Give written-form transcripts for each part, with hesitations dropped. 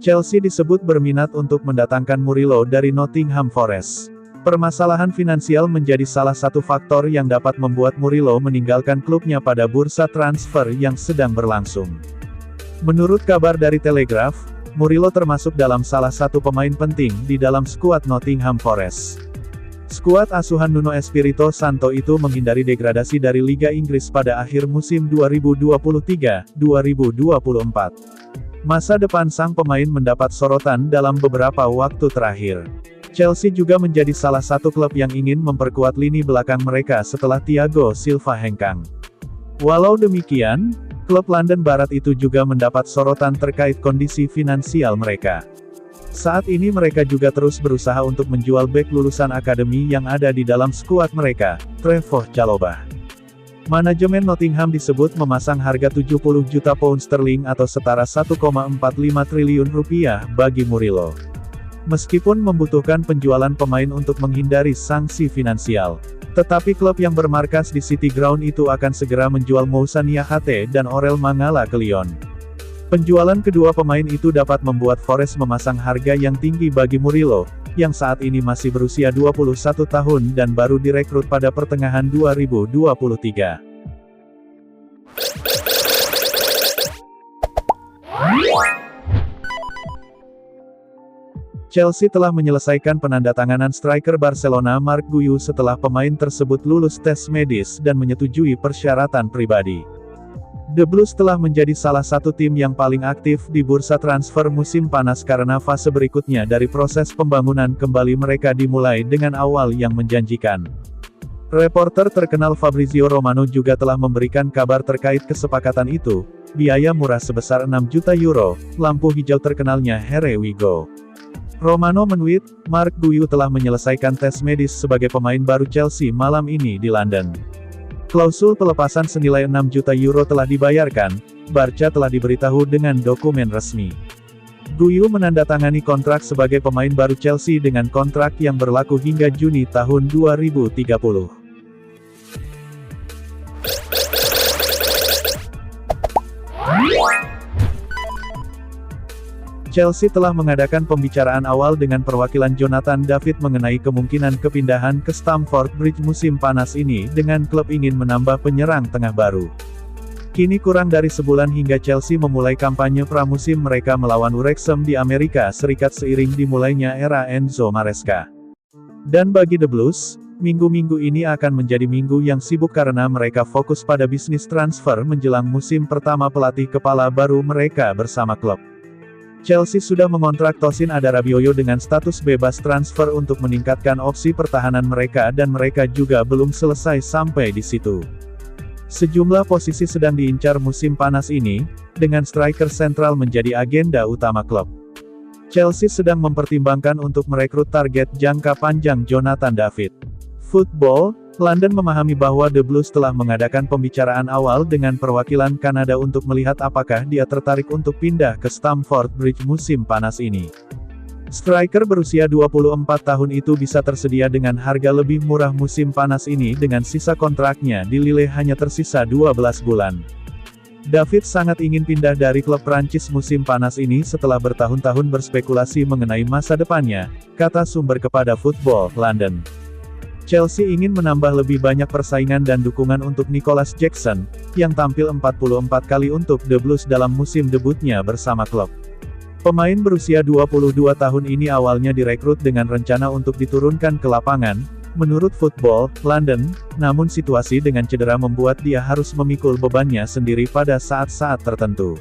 Chelsea disebut berminat untuk mendatangkan Murillo dari Nottingham Forest. Permasalahan finansial menjadi salah satu faktor yang dapat membuat Murillo meninggalkan klubnya pada bursa transfer yang sedang berlangsung. Menurut kabar dari Telegraph, Murillo termasuk dalam salah satu pemain penting di dalam skuad Nottingham Forest. Skuad asuhan Nuno Espirito Santo itu menghindari degradasi dari Liga Inggris pada akhir musim 2023-2024. Masa depan sang pemain mendapat sorotan dalam beberapa waktu terakhir. Chelsea juga menjadi salah satu klub yang ingin memperkuat lini belakang mereka setelah Thiago Silva hengkang. Walau demikian, klub London Barat itu juga mendapat sorotan terkait kondisi finansial mereka. Saat ini mereka juga terus berusaha untuk menjual bek lulusan akademi yang ada di dalam skuad mereka, Trevoh Chalobah. Manajemen Nottingham disebut memasang harga 70 juta pound sterling atau setara 1,45 triliun rupiah bagi Murillo. Meskipun membutuhkan penjualan pemain untuk menghindari sanksi finansial, tetapi klub yang bermarkas di City Ground itu akan segera menjual Moussa Niakhaté dan Orel Mangala ke Lyon. Penjualan kedua pemain itu dapat membuat Forest memasang harga yang tinggi bagi Murillo, yang saat ini masih berusia 21 tahun dan baru direkrut pada pertengahan 2023. Chelsea telah menyelesaikan penandatanganan striker Barcelona Marc Guiu setelah pemain tersebut lulus tes medis dan menyetujui persyaratan pribadi. The Blues telah menjadi salah satu tim yang paling aktif di bursa transfer musim panas karena fase berikutnya dari proses pembangunan kembali mereka dimulai dengan awal yang menjanjikan. Reporter terkenal Fabrizio Romano juga telah memberikan kabar terkait kesepakatan itu, biaya murah sebesar 6 juta euro, lampu hijau terkenalnya Here We Go. Romano menweet, Marc Guiu telah menyelesaikan tes medis sebagai pemain baru Chelsea malam ini di London. Klausul pelepasan senilai 6 juta euro telah dibayarkan, Barca telah diberitahu dengan dokumen resmi. Guiu menandatangani kontrak sebagai pemain baru Chelsea dengan kontrak yang berlaku hingga Juni tahun 2030. Chelsea telah mengadakan pembicaraan awal dengan perwakilan Jonathan David mengenai kemungkinan kepindahan ke Stamford Bridge musim panas ini dengan klub ingin menambah penyerang tengah baru. Kini kurang dari sebulan hingga Chelsea memulai kampanye pramusim mereka melawan Wrexham di Amerika Serikat seiring dimulainya era Enzo Maresca. Dan bagi The Blues, minggu-minggu ini akan menjadi minggu yang sibuk karena mereka fokus pada bisnis transfer menjelang musim pertama pelatih kepala baru mereka bersama klub. Chelsea sudah mengontrak Tosin Adarabioyo dengan status bebas transfer untuk meningkatkan opsi pertahanan mereka dan mereka juga belum selesai sampai di situ. Sejumlah posisi sedang diincar musim panas ini, dengan striker sentral menjadi agenda utama klub. Chelsea sedang mempertimbangkan untuk merekrut target jangka panjang Jonathan David. Football London memahami bahwa The Blues telah mengadakan pembicaraan awal dengan perwakilan Kanada untuk melihat apakah dia tertarik untuk pindah ke Stamford Bridge musim panas ini. Striker berusia 24 tahun itu bisa tersedia dengan harga lebih murah musim panas ini dengan sisa kontraknya di Lille hanya tersisa 12 bulan. David sangat ingin pindah dari klub Prancis musim panas ini setelah bertahun-tahun berspekulasi mengenai masa depannya, kata sumber kepada Football London. Chelsea ingin menambah lebih banyak persaingan dan dukungan untuk Nicolas Jackson, yang tampil 44 kali untuk The Blues dalam musim debutnya bersama klub. Pemain berusia 22 tahun ini awalnya direkrut dengan rencana untuk diturunkan ke lapangan, menurut Football London, namun situasi dengan cedera membuat dia harus memikul bebannya sendiri pada saat-saat tertentu.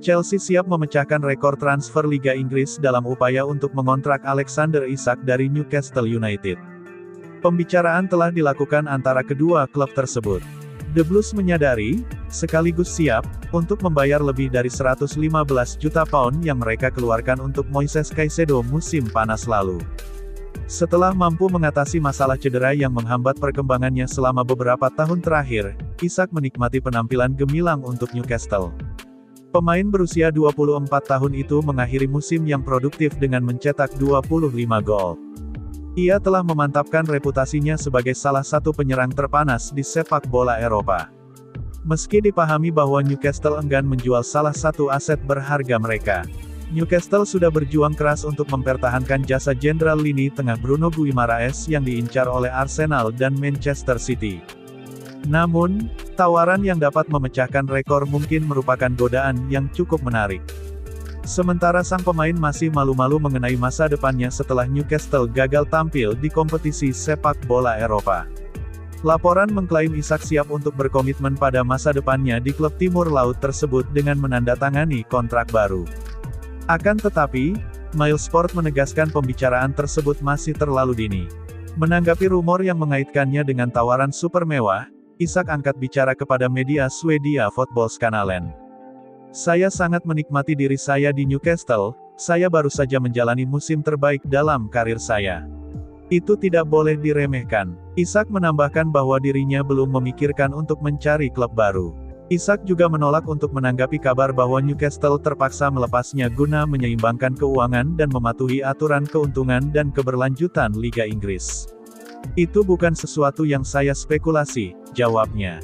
Chelsea siap memecahkan rekor transfer Liga Inggris dalam upaya untuk mengontrak Alexander Isak dari Newcastle United. Pembicaraan telah dilakukan antara kedua klub tersebut. The Blues menyadari, sekaligus siap, untuk membayar lebih dari 115 juta pound yang mereka keluarkan untuk Moises Caicedo musim panas lalu. Setelah mampu mengatasi masalah cedera yang menghambat perkembangannya selama beberapa tahun terakhir, Isak menikmati penampilan gemilang untuk Newcastle. Pemain berusia 24 tahun itu mengakhiri musim yang produktif dengan mencetak 25 gol. Ia telah memantapkan reputasinya sebagai salah satu penyerang terpanas di sepak bola Eropa. Meski dipahami bahwa Newcastle enggan menjual salah satu aset berharga mereka, Newcastle sudah berjuang keras untuk mempertahankan jasa jenderal lini tengah Bruno Guimaraes yang diincar oleh Arsenal dan Manchester City. Namun, tawaran yang dapat memecahkan rekor mungkin merupakan godaan yang cukup menarik. Sementara sang pemain masih malu-malu mengenai masa depannya setelah Newcastle gagal tampil di kompetisi sepak bola Eropa. Laporan mengklaim Isak siap untuk berkomitmen pada masa depannya di klub Timur Laut tersebut dengan menandatangani kontrak baru. Akan tetapi, Mailsport menegaskan pembicaraan tersebut masih terlalu dini. Menanggapi rumor yang mengaitkannya dengan tawaran super mewah, Isak angkat bicara kepada media Swedia Fotbollskanalen. "Saya sangat menikmati diri saya di Newcastle, saya baru saja menjalani musim terbaik dalam karir saya. Itu tidak boleh diremehkan." Isak menambahkan bahwa dirinya belum memikirkan untuk mencari klub baru. Isak juga menolak untuk menanggapi kabar bahwa Newcastle terpaksa melepasnya guna menyeimbangkan keuangan dan mematuhi aturan keuntungan dan keberlanjutan Liga Inggris. "Itu bukan sesuatu yang saya spekulasi," jawabnya.